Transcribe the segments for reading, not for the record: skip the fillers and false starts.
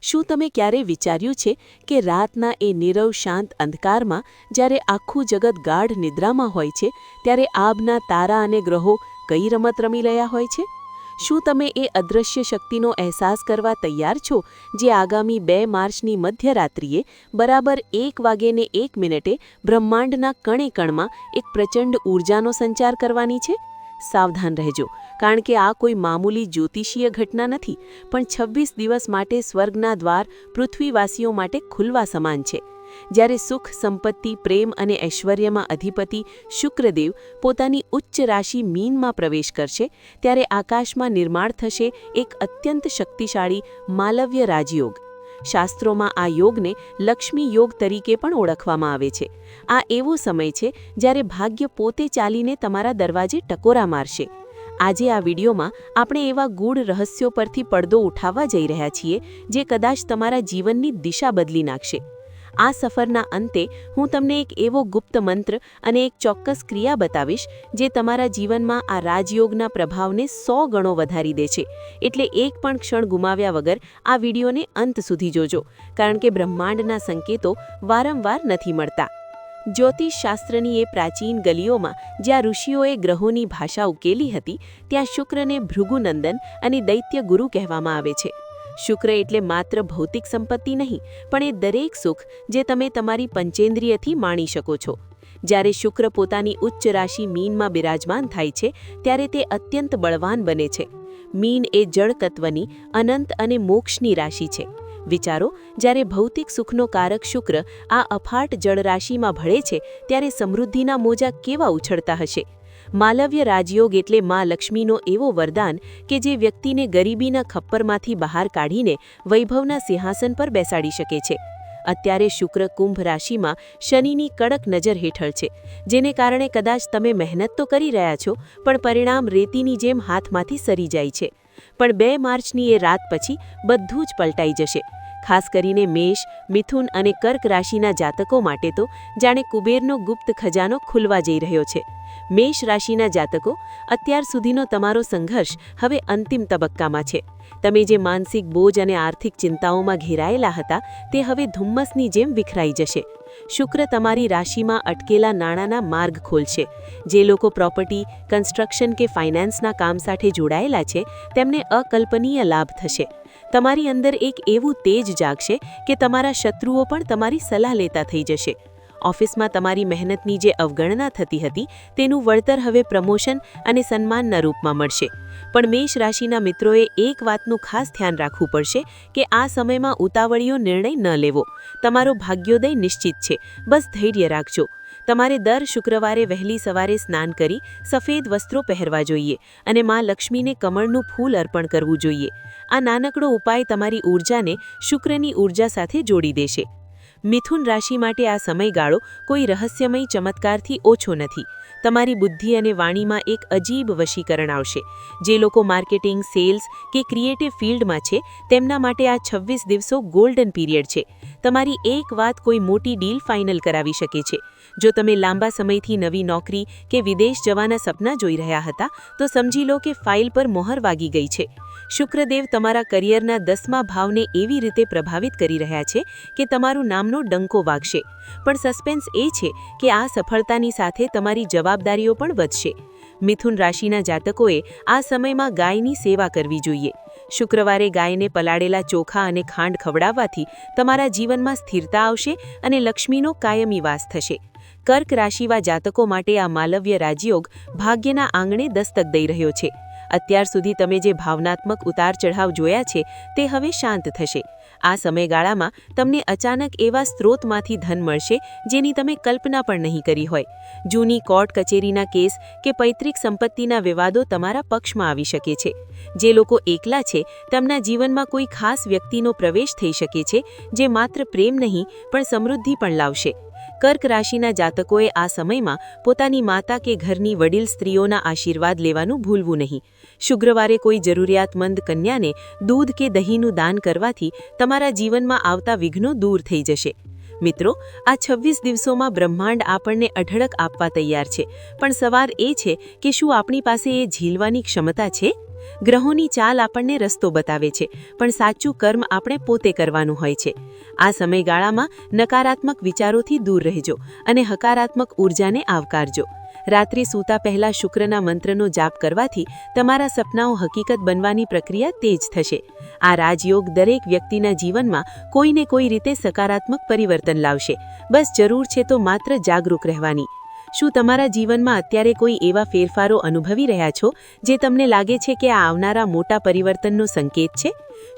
શું તમે ક્યારે વિચાર્યું છે કે રાતના એ નીરવ શાંત અંધકારમાં જ્યારે આખું જગત ગાઢ નિદ્રામાં હોય છે ત્યારે આભના તારા અને ગ્રહો કઈ રમત રમી રહ્યા હોય છે? શું તમે એ અદૃશ્ય શક્તિનો અહેસાસ કરવા તૈયાર છો જે આગામી 2 માર્ચની મધ્યરાત્રિએ બરાબર 1:01 બ્રહ્માંડના કણે કણમાં એક પ્રચંડ ઊર્જાનો સંચાર કરવાની છે? સાવધાન રહેજો, કારણ કે આ કોઈ મામૂલી જ્યોતિષીય ઘટના નથી, પણ 26 દિવસ માટે સ્વર્ગના દ્વાર પૃથ્વીવાસીઓ માટે ખુલવા સમાન છે. જ્યારે સુખ, સંપત્તિ, પ્રેમ અને ઐશ્વર્યમાં અધિપતિ શુક્રદેવ પોતાની ઉચ્ચ રાશિ મીનમાં પ્રવેશ કરશે, ત્યારે આકાશમાં નિર્માણ થશે એક અત્યંત શક્તિશાળી માલવ્ય રાજયોગ. શાસ્ત્રોમાં આ યોગને લક્ષ્મી યોગ તરીકે પણ ઓળખવામાં આવે છે. આ એવો સમય છે જ્યારે ભાગ્ય પોતે ચાલીને તમારા દરવાજે ટકોરા મારશે. આજે આ વિડીયોમાં આપણે એવા ગૂઢ રહસ્યો પરથી પડદો ઉઠાવવા જઈ રહ્યા છીએ જે કદાચ તમારા જીવનની દિશા બદલી નાખશે. આ સફરના અંતે હું તમને એક એવો ગુપ્ત મંત્ર અને એક ચોક્કસ ક્રિયા બતાવીશ જે તમારા જીવનમાં આ રાજયોગના પ્રભાવને 100 ગણો વધારી દે છે. એટલે એક પણ ક્ષણ ગુમાવ્યા વગર આ વિડીયોને અંત સુધી જોજો, કારણ કે બ્રહ્માંડના સંકેતો વારંવાર નથી મળતા. જ્યોતિષ શાસ્ત્રની એ પ્રાચીન ગલીઓમાં જ્યાં ઋષિઓએ ગ્રહોની ભાષા ઉકેલી હતી, ત્યાં શુક્રને ભૃગુનંદન અને દૈત્ય ગુરુ કહેવામાં આવે છે. શુક્ર એટલે માત્ર ભૌતિક સંપત્તિ નહીં, પણ એ દરેક સુખ જે તમે તમારી પંચેન્દ્રિયથી માણી શકો છો. જ્યારે શુક્ર પોતાની ઉચ્ચ રાશિ મીનમાં બિરાજમાન થાય છે ત્યારે તે અત્યંત બળવાન બને છે. મીન એ જળ તત્વની અનંત અને મોક્ષની રાશિ છે. વિચારો, જ્યારે ભૌતિક સુખનો કારક શુક્ર આ અફાટ જળ રાશિમાં ભળે છે ત્યારે સમૃદ્ધિના મોજા કેવા ઉછળતા હશે. માલવ્ય રાજયોગ એટલે માં લક્ષ્મીનો એવો વરદાન કે જે વ્યક્તિને ગરીબીના ખપ્પરમાંથી બહાર કાઢીને વૈભવના સિંહાસન પર બેસાડી શકે છે. અત્યારે શુક્ર કુંભ રાશિમાં શનિની કડક નજર હેઠળ છે, જેને કારણે કદાચ તમે મહેનત તો કરી રહ્યા છો, પણ પરિણામ રેતીની જેમ હાથમાંથી સરી જાય છે. પણ 2 માર્ચની એ રાત પછી બધું જ પલટાઈ જશે. ખાસ કરીને મેષ, મિથુન અને કર્ક રાશિના જાતકો માટે તો જાણે કુબેરનો ગુપ્ત ખજાનો ખુલવા જઈ રહ્યો છે. મેષ રાશિના જાતકો, અત્યાર સુધીનો તમારો સંઘર્ષ હવે અંતિમ તબક્કામાં છે. તમે જે માનસિક બોજ અને આર્થિક ચિંતાઓમાં ઘેરાયેલા હતા તે હવે ધુમ્મસની જેમ વિખરાઈ જશે. શુક્ર તમારી રાશિમાં અટકેલા નાણાંના માર્ગ ખોલશે. જે લોકો પ્રોપર્ટી, કન્સ્ટ્રક્શન કે ફાઇનાન્સના કામ સાથે જોડાયેલા છે તેમને અકલ્પનીય લાભ થશે. તમારી અંદર એક એવું તેજ જાગશે કે તમારા શત્રુઓ પણ તમારી સલાહ લેતા થઈ જશે. ઓફિસમાં તમારી મહેનતની જે અવગણના થતી હતી તેનું વળતર હવે પ્રમોશન અને સન્માનના રૂપમાં મળશે. પણ મેષ રાશિના મિત્રોએ એક વાતનું ખાસ ધ્યાન રાખવું પડશે કે આ સમયમાં ઉતાવળીયો નિર્ણય ન લેવો. તમારો ભાગ્યોદય નિશ્ચિત છે, બસ ધૈર્ય રાખજો. તમારે દર શુક્રવારે વહેલી સવારે સ્નાન કરી સફેદ વસ્ત્રો પહેરવા જોઈએ અને માં લક્ષ્મીને કમળનું ફૂલ અર્પણ કરવું જોઈએ. આ નાનકડો ઉપાય તમારી ઊર્જાને શુક્રની ઊર્જા સાથે જોડી દેશે. મિથુન રાશિ માટે આ સમયગાળો કોઈ રહસ્યમય ચમત્કારથી ઓછો નથી. તમારી બુદ્ધિ અને વાણીમાં એક અજીબ વશીકરણ આવશે. જે લોકો માર્કેટિંગ, સેલ્સ કે ક્રિએટિવ ફિલ્ડમાં છે તેમના માટે આ 26 દિવસો ગોલ્ડન પીરિયડ છે. તમારી એક વાત કોઈ મોટી ડીલ ફાઇનલ કરાવી શકે છે. જો તમે લાંબા સમયથી નવી નોકરી કે વિદેશ જવાના સપના જોઈ રહ્યા હતા તો સમજી લો કે ફાઇલ પર મોહર વાગી ગઈ છે. શુક્રદેવ તમારા કરિયરના 10મા ભાવને એવી રીતે પ્રભાવિત કરી રહ્યા છે કે તમારું નામનો ડંકો વાગશે. પણ સસ્પેન્સ એ છે કે આ સફળતાની સાથે તમારી જવાબદારીઓ પણ વધશે. મિથુન રાશિના જાતકોએ આ સમયમાં ગાયની સેવા કરવી જોઈએ. શુક્રવારે ગાયને પલાળેલા ચોખા અને ખાંડ ખવડાવવાથી તમારા જીવનમાં સ્થિરતા આવશે અને લક્ષ્મીનો કાયમી વાસ થશે. કર્ક રાશિવા જાતકો માટે આ માલવ્ય રાજયોગ ભાગ્યના આંગણે દસ્તક દઈ રહ્યો છે. અત્યાર સુધી તમે જે ભાવનાત્મક ઉતાર ચઢાવ જોયા છે તે હવે શાંત થશે. આ સમયગાળામાં તમને અચાનક એવા સ્ત્રોતમાંથી ધન મળશે જેની તમે કલ્પના પણ નહીં કરી હોય. જૂની કોર્ટ કચેરીના કેસ કે પૈતૃક સંપત્તિના વિવાદો તમારા પક્ષમાં આવી શકે છે. જે લોકો એકલા છે તેમના જીવનમાં કોઈ ખાસ વ્યક્તિનો પ્રવેશ થઈ શકે છે જે માત્ર પ્રેમ નહીં પણ સમૃદ્ધિ પણ લાવશે. કર્ક રાશિના જાતકોએ આ સમયમાં પોતાની માતા કે ઘરની વડીલ સ્ત્રીઓના આશીર્વાદ લેવાનું ભૂલવું નહીં. શુક્રવારે કોઈ જરૂરિયાતમંદ કન્યાને દૂધ કે દહીંનું દાન કરવાથી તમારા જીવનમાં આવતા વિઘ્નો દૂર થઈ જશે. મિત્રો, આ 26 દિવસોમાં બ્રહ્માંડ આપણને અઢળક આપવા તૈયાર છે, પણ સવાલ એ છે કે શું આપણી પાસે એ ઝીલવાની ક્ષમતા છે? ગ્રહોની ચાલ આપણને રસ્તો બતાવે છે, પણ સાચું કર્મ આપણે પોતે કરવાનું હોય છે. આ સમયગાળામાં નકારાત્મક વિચારોથી દૂર રહેજો અને હકારાત્મક ઊર્જાને આવકારજો. રાત્રે સૂતા પહેલા શુક્રના મંત્રનો જાપ કરવાથી તમારા સપનાઓ હકીકત બનવાની પ્રક્રિયા તેજ થશે. આ રાજયોગ દરેક વ્યક્તિના જીવનમાં કોઈને કોઈ રીતે સકારાત્મક પરિવર્તન લાવશે. બસ જરૂર છે તો માત્ર જાગૃત રહેવાની. શું તમારા જીવનમાં અત્યારે કોઈ એવા ફેરફારો અનુભવી રહ્યા છો જે તમને લાગે છે કે આ આવનારા મોટા પરિવર્તનનો સંકેત છે?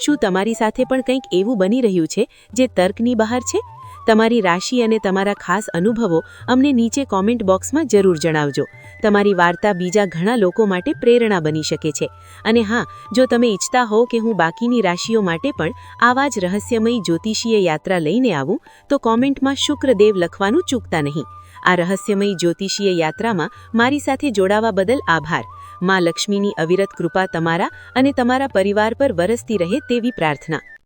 શું તમારી સાથે પણ કંઈક એવું બની રહ્યું છે જે તર્કની બહાર છે? તમારી રાશિ અને તમારા ખાસ અનુભવો અમને નીચે કોમેન્ટ બોક્સમાં જરૂર જણાવજો. તમારી વાર્તા બીજા ઘણા લોકો માટે પ્રેરણા બની શકે છે. અને હા, જો તમે ઈચ્છતા હો કે હું બાકીની રાશિઓ માટે પણ આવા જ રહસ્યમયી જ્યોતિષીય યાત્રા લઈને આવું, તો કોમેન્ટમાં શુક્રદેવ લખવાનું ચૂકતા નહીં. આ રહસ્યમયી જ્યોતિષીય યાત્રામાં મારી સાથે જોડાવા બદલ આભાર. માં લક્ષ્મીની અવિરત કૃપા તમારા અને તમારા પરિવાર પર વરસતી રહે તેવી પ્રાર્થના.